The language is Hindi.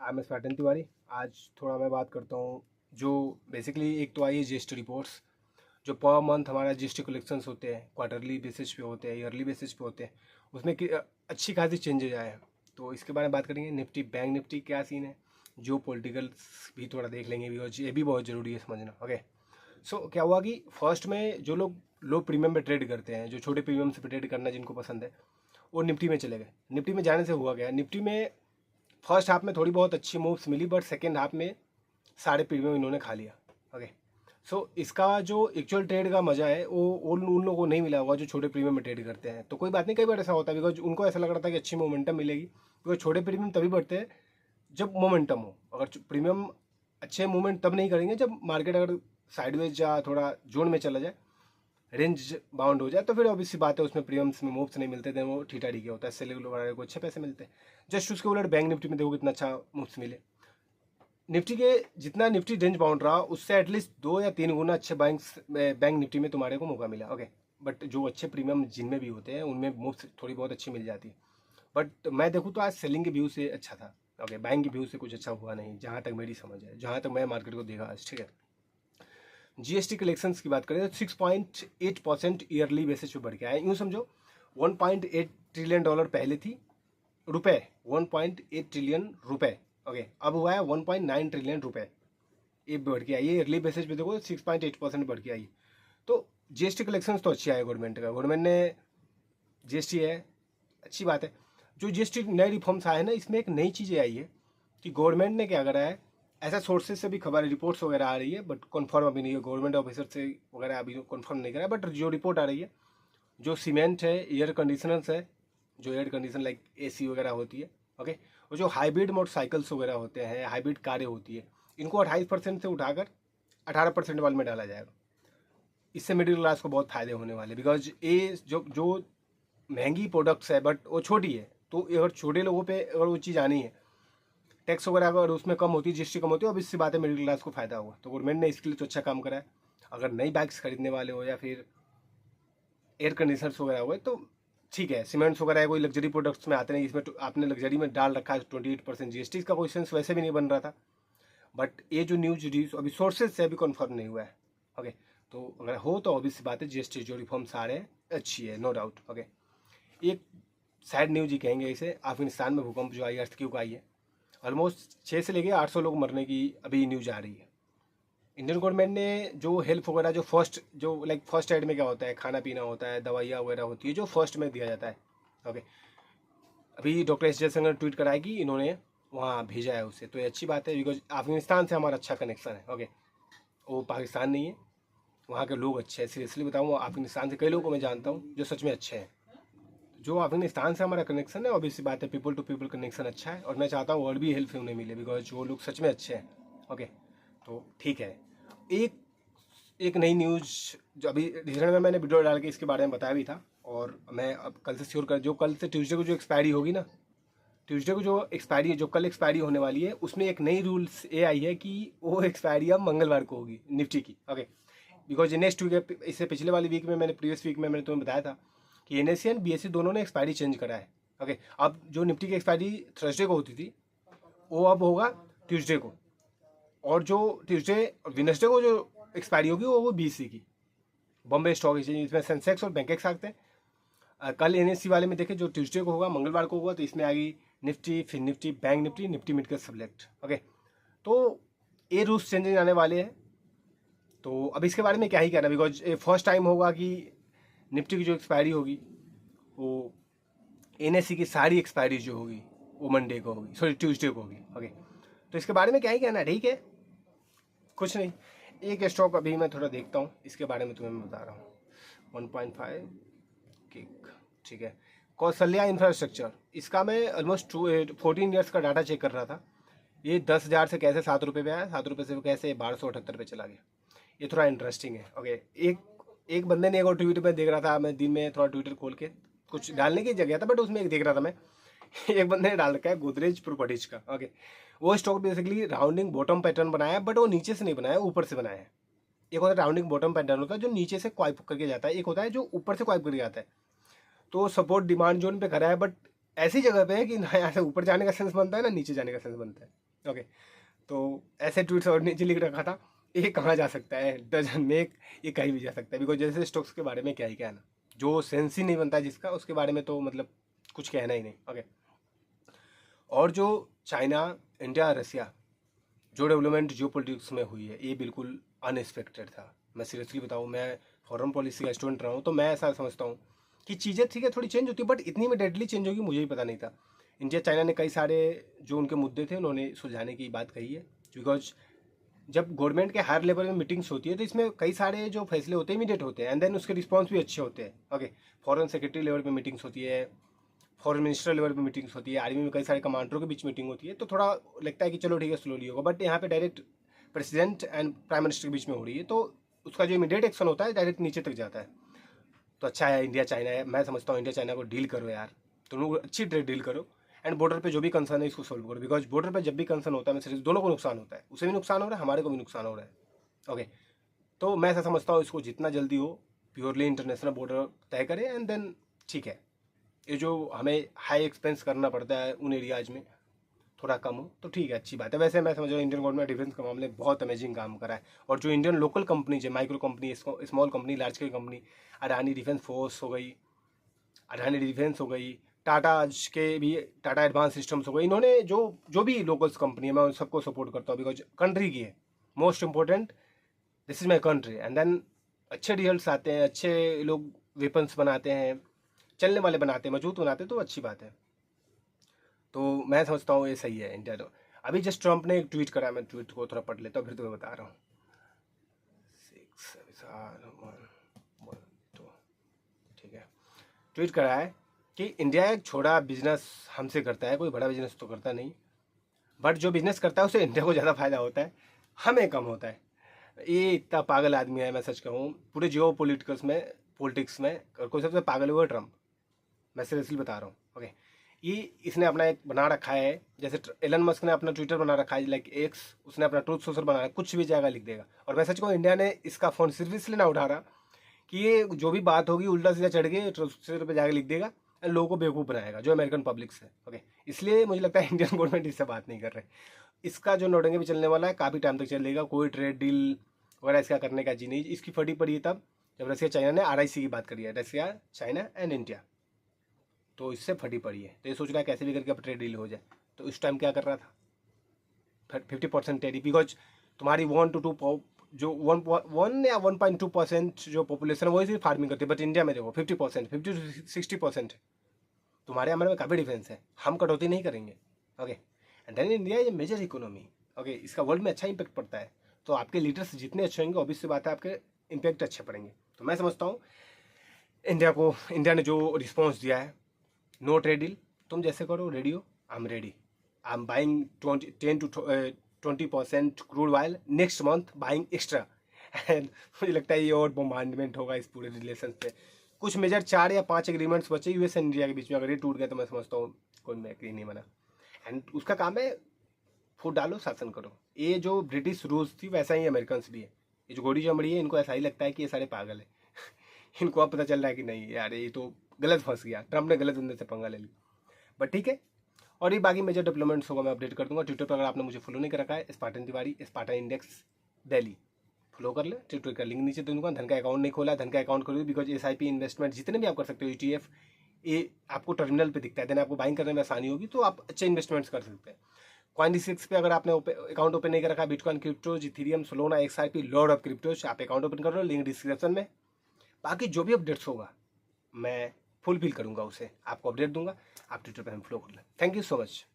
I am स्पाटन Tiwari. आज थोड़ा मैं बात करता हूँ जो बेसिकली एक तो आई है जीएसटी रिपोर्ट्स, जो पर मंथ हमारा जीएसटी कलेक्शंस होते हैं, क्वार्टरली बेसिस पे होते हैं, ईयरली बेसिस पे होते हैं, उसमें अच्छी खासी चेंजेज आए हैं। तो इसके बारे में बात करेंगे। निफ्टी, बैंक निफ्टी क्या सीन है, जो पॉलिटिकल भी थोड़ा देख लेंगे बिकॉज ये भी बहुत ज़रूरी है समझना। ओके, सो क्या हुआ कि फर्स्ट में जो लोग लो प्रीमियम पे ट्रेड करते हैं, जो छोटे प्रीमियम से ट्रेड करना जिनको पसंद है, वो निफ्टी में चले गए। निफ्टी में जाने से हुआ गया, निफ्टी में फर्स्ट हाफ में थोड़ी बहुत अच्छी मूव्स मिली, बट सेकेंड हाफ में सारे प्रीमियम इन्होंने खा लिया। ओके, सो इसका जो एक्चुअल ट्रेड का मजा है वो उन लोगों को नहीं मिला होगा जो छोटे प्रीमियम में ट्रेड करते हैं। तो कोई बात नहीं, कई बार ऐसा होता है बिकॉज उनको ऐसा लग रहा था कि अच्छी मोमेंटम मिलेगी, बिकॉज छोटे प्रीमियम तभी बढ़ते हैं जब मोमेंटम हो। अगर प्रीमियम अच्छे मूवमेंट तब नहीं करेंगे जब मार्केट अगर साइडवेज या थोड़ा जोन में चला जाए, रेंज बाउंड हो जाए, तो फिर ऑब्वियसली बात है उसमें प्रीमियम्स में मूव्स नहीं मिलते थे, वो ठीठा ठीके होता है, सेल वाले को अच्छे पैसे मिलते हैं। जस्ट उसके उलट बैंक निफ्टी में देखो कितना अच्छा मूव्स मिले। निफ्टी के जितना निफ्टी रेंज बाउंड रहा उससे एटलीस्ट 2 या 3 गुना अच्छे बैंक निफ्टी में तुम्हारे को मौका मिला। ओके, बट जो अच्छे प्रीमियम जिनमें भी होते हैं उनमें मूव्स थोड़ी बहुत अच्छी मिल जाती है। बट मैं देखूँ तो आज सेलिंग के व्यू से अच्छा था। ओके, बाइंग के व्यू से कुछ अच्छा हुआ नहीं, जहाँ तक मेरी समझ है, जहाँ तक मैं मार्केट को देखा आज। ठीक है, जीएसटी कलेक्शंस की बात करें तो 6.8% ईयरली बेसिस पे बढ़ गया है। यूँ समझो 1.8 ट्रिलियन डॉलर पहले थी, रुपए 1.8 ट्रिलियन रुपए। ओके, अब हुआ है 1.9 ट्रिलियन रुपए, ये बढ़ के आई है। ईयरली बेसिस पे देखो 6.8% बढ़ के आई। तो जीएसटी कलेक्शंस तो अच्छी आए गवर्नमेंट का, गवर्नमेंट ने जीएसटी है, अच्छी बात है। जो जीएसटी नए रिफॉर्म्स आए हैं ना, इसमें एक नई चीज़ें आई है कि गवर्नमेंट ने क्या करा है, ऐसा सोर्सेज से भी खबर रिपोर्ट्स वगैरह आ रही है, बट कन्फर्म अभी नहीं है, गवर्नमेंट ऑफिसर से वगैरह अभी कन्फर्म नहीं करा है, बट जो रिपोर्ट आ रही है, जो सीमेंट है, एयर कंडीशनर्स है, जो एयर कंडीशन लाइक एसी वगैरह होती है, ओके, और जो हाइब्रिड मोटरसाइकिल्स वगैरह होते हैं, हाइब्रिड कारें होती है, इनको 28% से उठाकर 18% वाले में डाला जाएगा। इससे मिडिल क्लास को बहुत फायदे होने वाले, बिकॉज ये जो जो महंगी प्रोडक्ट्स है बट वो छोटी है, तो अगर छोटे लोगों पे अगर वो चीज़ आनी है, टैक्स वगैरह अगर उसमें कम होती है, जीएसटी कम होती है, अब इससे बात है मिडिल क्लास को फायदा हुआ। तो गवर्नमेंट ने इसके लिए तो अच्छा काम करा है। अगर नई बाइक्स खरीदने वाले हो या फिर एयर कंडीशनर्स वगैरह हुए तो ठीक है, सीमेंट्स वगैरह है, कोई लग्जरी प्रोडक्ट्स में आते नहीं, इसमें आपने लग्जरी में डाल रखा है 28% जीएसटी, इसका कोई सेंस वैसे भी नहीं बन रहा था। बट ये जो न्यूज अभी सोर्सेज से अभी कन्फर्म नहीं हुआ है। ओके, तो अगर हो तो ऑब्वियस बात है जीएसटी जो रिफॉर्म्स आ रहे हैं अच्छी है, नो डाउट। ओके, एक सैड न्यूज ही कहेंगे इसे, अफगानिस्तान में भूकंप जो आई, अर्थक्वेक आई है, ऑलमोस्ट 6 से लेके 800 लोग मरने की अभी न्यूज आ रही है। इंडियन गवर्नमेंट ने जो हेल्प वगैरह, जो फर्स्ट एड में क्या होता है, खाना पीना होता है, दवाइयाँ वगैरह होती है, जो फर्स्ट में दिया जाता है। ओके, अभी डॉक्टर एस जयशंकर ने ट्वीट कराया कि इन्होंने वहाँ भेजा है उसे, तो ये अच्छी बात है बिकॉज अफगानिस्तान से हमारा अच्छा कनेक्शन है। ओके, वो पाकिस्तान नहीं है, वहाँ के लोग अच्छे हैं, सीरियसली बताऊँ, अफगानिस्तान से कई लोगों को मैं जानता हूँ जो सच में अच्छे हैं। जो अफगानिस्तान से हमारा कनेक्शन है, ऑब्वियसली बात है, पीपल टू पीपल कनेक्शन अच्छा है, और मैं चाहता हूँ और भी हेल्प उन्हें मिले बिकॉज वो लोग सच में अच्छे हैं। ओके, तो ठीक है। एक एक नई न्यूज़ जो अभी रिसेंट में मैंने वीडियो डाल के इसके बारे में बताया भी था, और मैं अब कल से श्योर कर, जो कल से ट्यूसडे को जो एक्सपायरी होगी ना, ट्यूसडे को जो एक्सपायरी है, जो कल एक्सपायरी होने वाली है, उसमें एक नई रूल्स ये आई है कि वो एक्सपायरी अब मंगलवार को होगी निफ्टी की। ओके, बिकॉज नेक्स्ट वीक, इससे पिछले वाली वीक में, मैंने प्रीवियस वीक में मैंने तुम्हें बताया था कि एनएससी एंड बीएससी दोनों ने एक्सपायरी चेंज करा है। ओके, अब जो निफ्टी की एक्सपायरी थर्सडे को होती थी वो अब होगा ट्यूसडे को, और जो ट्यूसडे वेडनेसडे को जो एक्सपायरी होगी वो बीएससी की, बॉम्बे स्टॉक एक्सचेंज, इसमें सेंसेक्स और बैंकेक्स आते हैं। कल एनएससी वाले में देखें जो ट्यूसडे को होगा, मंगलवार को होगा, तो इसमें आएगी निफ्टी, फिर Nifty, bank Nifty, Nifty mid cap select. Okay, तो ये रूल्स चेंजेस आने वाले हैं। तो अब इसके बारे में क्या ही कहना, बिकॉज ये फर्स्ट टाइम होगा कि निफ्टी की जो एक्सपायरी होगी वो एनएससी की सारी एक्सपायरी जो होगी वो मंडे को होगी, सॉरी ट्यूसडे को होगी। ओके, तो इसके बारे में क्या ही कहना, ठीक है, कुछ नहीं। एक स्टॉक अभी मैं थोड़ा देखता हूँ, इसके बारे में तुम्हें मैं बता रहा हूँ। 1.5 किक, ठीक है, कौशल्या इंफ्रास्ट्रक्चर, इसका मैं ऑलमोस्ट 14 ईयर्स का डाटा चेक कर रहा था। ये 10,000 से कैसे 7 रुपये पे आया, 7 रुपये से कैसे 1278 पे चला गया, ये थोड़ा इंटरेस्टिंग है। ओके, एक बंदे ने एक और ट्वीट में देख रहा था, मैं दिन में थोड़ा ट्विटर खोल के कुछ डालने की जगह था, बट उसमें एक देख रहा था मैं एक बंदे ने डाल रखा है गोदरेज प्रॉपर्टीज का। ओके, वो stock basically rounding bottom pattern बनाया है, बट वो नीचे से नहीं बनाया, ऊपर से बनाया है। एक होता है राउंडिंग बॉटम पैटर्न, होता है जो नीचे से क्वाइप करके जाता है, एक होता है जो ऊपर से क्वाइप करके जाता है। तो सपोर्ट डिमांड जोन पे खड़ा है, बट ऐसी जगह पे है कि ना यहाँ से ऊपर जाने का सेंस बनता है ना नीचे जाने का सेंस बनता है। ओके, तो ऐसे ट्वीट्स और नीचे लिख रखा था, ये कहाँ जा सकता है, डजन मेक, ये कहीं भी जा सकता है। बिकॉज जैसे स्टॉक्स के बारे में क्या ही कहना, जो सेंस ही नहीं बनता जिसका, उसके बारे में तो मतलब कुछ कहना ही नहीं। ओके, और जो चाइना, इंडिया, रसिया जो डेवलपमेंट जो पॉलिटिक्स में हुई है, ये बिल्कुल अनएक्सपेक्टेड था। मैं सीरियसली बताऊँ, मैं फॉरेन पॉलिसी का स्टूडेंट रहा हूँ, तो मैं ऐसा समझता हूँ कि चीज़ें ठीक है थोड़ी चेंज होती है, बट इतनी में डेडली चेंज होगी मुझे ही पता नहीं था। इंडिया चाइना ने कई सारे जो उनके मुद्दे थे उन्होंने सुलझाने की बात कही है। बिकॉज जब गवर्नमेंट के हायर लेवल में मीटिंग्स होती है तो इसमें कई सारे जो फैसले होते हैं इमीडिएट होते हैं, एंड देन उसके रिस्पॉन्स भी अच्छे होते हैं। ओके, फॉरेन सेक्रेटरी लेवल पे मीटिंग्स होती है, फॉरेन मिनिस्टर लेवल पे मीटिंग्स होती है, आर्मी में कई सारे कमांडरों के बीच मीटिंग होती है, तो थोड़ा लगता है कि चलो ठीक है स्लोली होगा। बट यहाँ पे direct president and prime minister के बीच में हो रही है, तो उसका जो इमीडिएट एक्शन होता है डायरेक्ट नीचे तक जाता है। तो अच्छा है इंडिया चाइना है, मैं समझता हूँ इंडिया चाइना को डील करो यार, तुम लोग अच्छी ट्रेड डील करो, एंड बॉर्डर पे जो भी कंसर्न है इसको सोल्व करो। बिकॉज बॉर्डर पे जब भी कंसर्न होता है, मैं सिर्फ दोनों को नुकसान होता है, उसे भी नुकसान हो रहा है, हमारे को भी नुकसान हो रहा है। ओके, तो मैं ऐसा समझता हूँ इसको जितना जल्दी हो प्योरली इंटरनेशनल बॉर्डर तय करें, एंड देन ठीक है, ये जो हमें हाई एक्सपेंस करना पड़ता है उन एरियाज में थोड़ा कम हो तो ठीक है, अच्छी बात है। वैसे मैं समझ रहा हूँ इंडियन गवर्नमेंट डिफेंस के मामले में बहुत अमेजिंग काम करा है, और जो इंडियन लोकल कंपनीज है, micro company, small company, large scale company, Adani defence force हो गई, अडानी डिफेंस हो गई, टाटा के भी, टाटा एडवांस सिस्टम्स हो गई, इन्होंने जो जो भी लोकल्स कंपनी है मैं उन सबको सपोर्ट करता हूँ। बिकॉज कंट्री की है most important, this is my country, and then अच्छे रिजल्ट्स आते हैं, अच्छे लोग वेपन्स बनाते हैं, चलने वाले बनाते हैं, मजबूत बनाते हैं, तो अच्छी बात है। तो मैं समझता हूँ ये सही है इंडिया। तो अभी जस्ट ट्रम्प ने एक ट्वीट करा, मैं ट्वीट को थोड़ा पढ़ लेता हूँ फिर तुम्हें बता रहा हूँ। 6 ठीक है, ट्वीट करा है कि इंडिया एक छोटा बिजनेस हमसे करता है, कोई बड़ा बिजनेस तो करता नहीं, बट जो बिजनेस करता है उसे इंडिया को ज़्यादा फायदा होता है, हमें कम होता है। ये इतना पागल आदमी है, मैं सच कहूँ पूरे जियो पॉलिटिक्स में कोई सबसे पागल हुआ ट्रम्प, मैं सीरियसली बता रहा हूँ। ओके, ये इसने अपना एक बना रखा है, जैसे एलन मस्क ने अपना ट्विटर बना रखा है, लाइक एक्स, उसने अपना ट्रूथ सोशल बना रखा है, कुछ भी जाएगा लिख देगा। और मैं सच कहूँ इंडिया ने इसका फ़ोन सिर्फ इसलिए ना उठा रहा कि ये जो भी बात होगी उल्टा सीधा चढ़ के ट्रूथ सोशल पर जाकर लिख देगा, और लोगों को बेवकूफ़ बनाएगा जो अमेरिकन पब्लिक है। ओके, इसलिए मुझे लगता है इंडियन गवर्नमेंट इससे बात नहीं कर रहे। इसका जो नोटेंगे भी चलने वाला है, काफ़ी टाइम तक चलेगा, कोई ट्रेड डील वगैरह इसका करने का जी नहीं। इसकी फटी पड़ी है तब जब रसिया चाइना ने RIC की बात करी है, रसिया चाइना एंड इंडिया, तो इससे फटी पड़ी है। तो ये सोच रहा है कैसे भी करके अब ट्रेड डील हो जाए। तो इस टाइम क्या कर रहा था, 50% टेरिफ। बिकॉज तुम्हारी 1 to 2 जो 1 या 1.2% जो पॉपुलेशन है वही सिर्फ फार्मिंग करती है, बट इंडिया में देखो 50%, 50 to 60% तुम्हारे हमारे में काफ़ी डिफरेंस है, हम कटौती नहीं करेंगे। ओके, एंड देन इंडिया ये मेजर इकोनॉमी, ओके, इसका वर्ल्ड में अच्छा इंपैक्ट पड़ता है। तो आपके लीडर्स जितने अच्छे होंगे ऑब्वियस सी बात है आपके इम्पैक्ट अच्छे पड़ेंगे। तो मैं समझता हूँ इंडिया ने जो रिस्पॉन्स दिया है, नो ट्रेड डील, तुम जैसे करो radio, I am ready, I am buying 10 to 20% crude oil next month, buying extra. And मुझे लगता है ये और बोमांडमेंट होगा इस पूरे रिलेशन पे। कुछ मेजर 4 या 5 एग्रीमेंट्स बचे US एंड इंडिया के बीच में, अगर ये टूट गया तो मैं समझता हूँ कोई में एग्री नहीं बना। एंड उसका काम है फूट डालो शासन करो। ये जो ब्रिटिश रूल्स थी वैसा ही अमेरिकन भी है। ये जो गोरी चमड़ी है इनको ऐसा ही लगता है कि ये सारे पागल है इनको अब पता चल रहा है कि नहीं यार ये तो गलत फंस गया, ट्रम्प ने गलत बंदे से पंगा ले लिया। बट ठीक है, और ये बाकी मेजर डेवलपमेंट्स होगा मैं अपडेट कर दूंगा ट्विटर पर। अगर आपने मुझे फॉलो नहीं कर रखा है, Spartan Tiwari, Spartan index Delhi, follow कर ले। ट्विटर का लिंक नीचे दे दूंगा। धन का अकाउंट नहीं खोला है, धन का अकाउंट खोलो, बिकॉज SIP इन्वेस्टमेंट जितने भी आप कर सकते हो, ETF, ये आपको टर्मिनल पे दिखता है, देन आपको बाइंग करने में आसानी होगी, तो आप अच्छे इन्वेस्टमेंट्स कर सकते हैं। Coin6 पे अगर आपने अकाउंट ओपन नहीं कर रखा, bitcoin, crypto, Ethereum, Solana, XRP, Lord of cryptos, आप अकाउंट ओपन कर लो, लिंक डिस्क्रिप्शन में। बाकी जो भी अपडेट्स होगा मैं फुलफिल करूंगा, उसे आपको अपडेट दूंगा, आप ट्विटर पर हम फॉलो कर लें। Thank you so much.